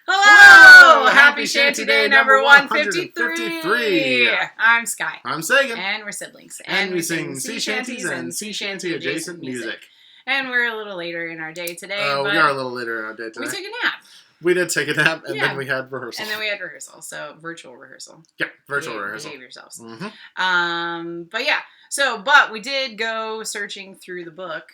Hello! Happy Shanty-Day number 153. I'm Sky. I'm Sagan. And we're siblings. And we sing sea shanties and sea shanty adjacent music. And we're a little later in our day today. We are a little later in our day today. We took a nap. We did take a nap, and then we had rehearsal. So virtual rehearsal. Yeah, virtual rehearsal. Behave yourselves. Mm-hmm. But we did go searching through the book.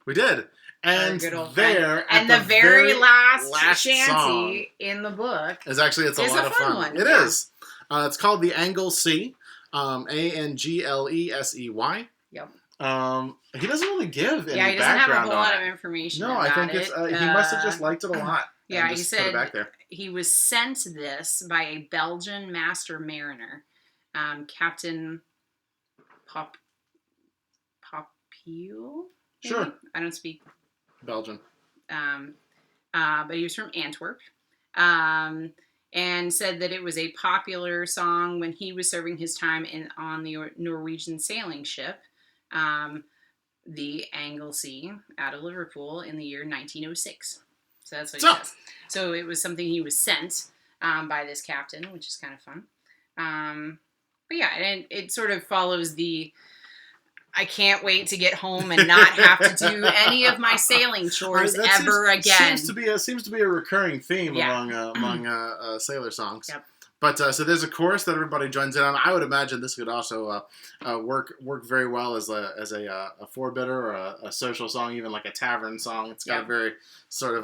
We did. And the very last shanty in the book is actually a lot of fun. One. It is. It's called the Anglesey, Anglesey. Yep. He doesn't really give any background on it. Yeah, he doesn't have a whole lot of information. No, I think it's he must have just liked it a lot. Yeah, he said back there. He was sent this by a Belgian master mariner, Captain Popiel. Sure. I don't speak Belgian. But he was from Antwerp. And said that it was a popular song when he was serving his time on the Norwegian sailing ship, the Anglesey, out of Liverpool in the year 1906. So that's what he says. So it was something he was sent by this captain, which is kind of fun. But yeah, and it sort of follows the I can't wait to get home and not have to do any of my sailing chores ever again. Seems to be a recurring theme among sailor songs. Yep. But so there's a chorus that everybody joins in on. I would imagine this could also work very well as a four-bitter or a social song, even like a tavern song. It's got a very sort of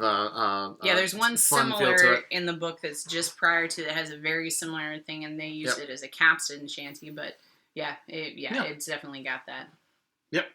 there's one fun similar in the book that's just prior to that has a very similar thing, and they used it as a capstan shanty. But it's definitely got that. Yep.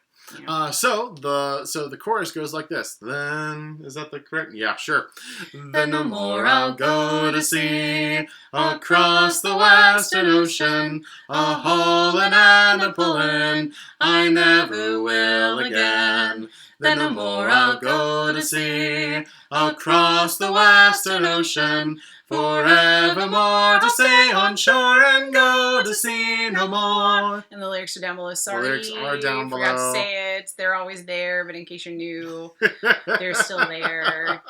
Yeah. So the chorus goes like this. Then is that the correct? Yeah, sure. Then no more I'll go to sea across the western ocean, a-haulin and a-pullin. I never will again. Then no more I'll go to sea across the western ocean, forevermore to stay on shore and go to sea no more. And the lyrics are down below. Sorry, the lyrics are down below. Forgot to say it. They're always there, but in case you're new, they're still there.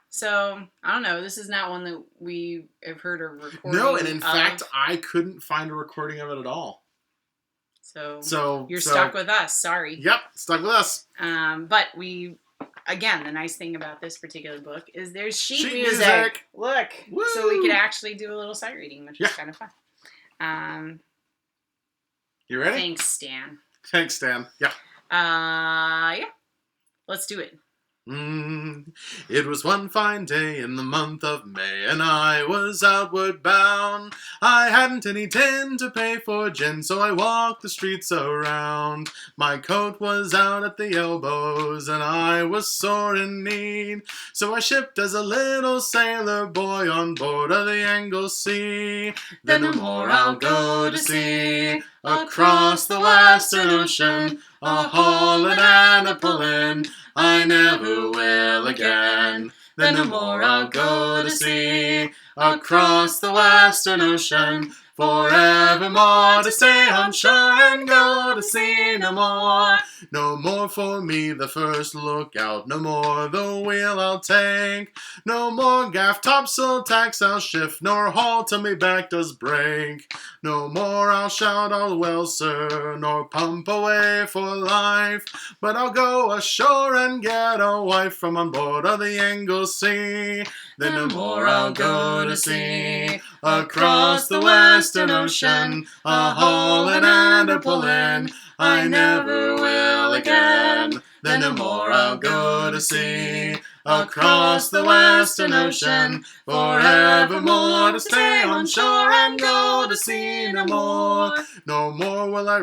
So I don't know. This is not one that we have heard a recording. No, and in fact, I couldn't find a recording of it at all. So you're stuck with us. Sorry. Yep, stuck with us. But again, the nice thing about this particular book is there's sheet music. Look. Woo! So we could actually do a little sight reading, which is kind of fun. You ready? Thanks, Stan. Thanks, Stan. Yeah. Let's do it. It was one fine day in the month of May, and I was outward bound. I hadn't any tin to pay for gin, so I walked the streets around. My coat was out at the elbows, and I was sore in need, so I shipped as a little sailor boy on board of the Anglesey. Then no more I'll go to sea across the western ocean, a-haulin and a-pullin. I never will again. Then no more I'll go to sea across the western ocean, forevermore to stay on shore and go to sea no more. No more for me the first lookout, no more the wheel I'll take, no more gaff-tops'l, tacks I'll shift, nor haul till me back does break. No more I'll shout all well, sir, nor pump away for life, but I'll go ashore and get a wife from on board of the Anglesey. Then no more I'll go to sea across the western ocean, a-haulin and a-pullin. I never will again. Then no more I'll go to sea across the western ocean, forevermore to stay on shore and go to sea no more. No more will I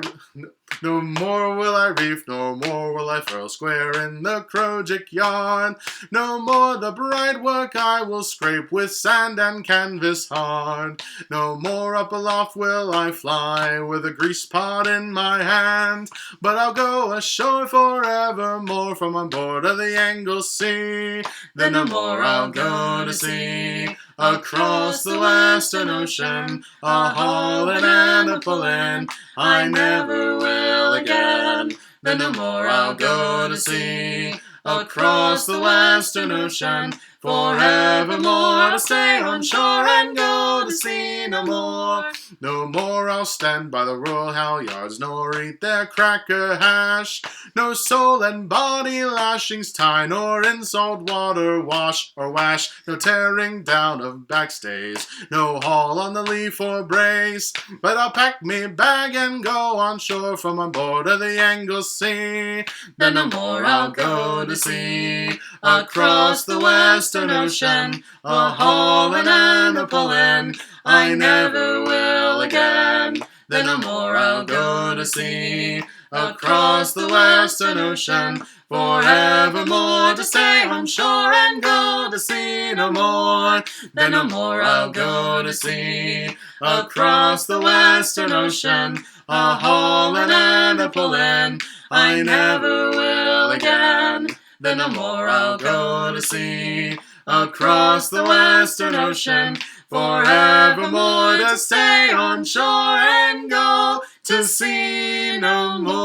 reef, no more will I furl square in the crojic yard. No more the bright work I will scrape with sand and canvas hard. No more up aloft will I fly with a grease pot in my hand, but I'll go ashore forevermore from on board of the Anglesey. Then no more I'll go to sea across the western ocean, a-haulin and a-pullin. I never will again. Then no more I'll go to sea across the western ocean, Forevermore, to stay on shore and go to sea no more. No more I'll stand by the royal halyards, nor eat their cracker hash. No soul and body lashings tie, nor in salt water wash or wash. No tearing down of backstays, no haul on the lee for brace. But I'll pack me bag and go on shore from on board of the Anglesey. Then no more I'll go to sea across the western ocean, a-haulin and a-pullin. I never will again. Then no more I'll go to sea across the western ocean, forevermore, to stay on shore and go to sea no more. Then no more I'll go to sea across the western ocean, a-haulin and a-pullin. I never will again. Then no more I'll go to sea across the western ocean, forevermore, to stay on shore and go to sea no more.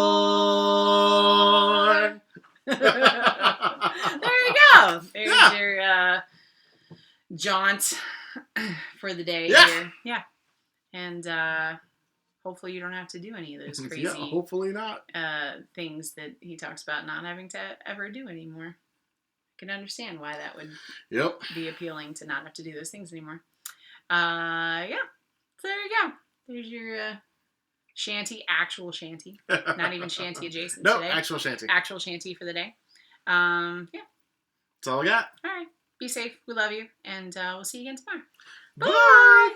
There you go. There's your jaunt for the day here. Yeah. And hopefully you don't have to do any of those crazy hopefully not. Things that he talks about not having to ever do anymore. I can understand why that would be appealing to not have to do those things anymore. Yeah. So there you go. There's your actual shanty. Not even shanty adjacent today. Actual shanty. Actual shanty for the day. Yeah. That's all I got. All right. Be safe. We love you. And we'll see you again tomorrow. Bye.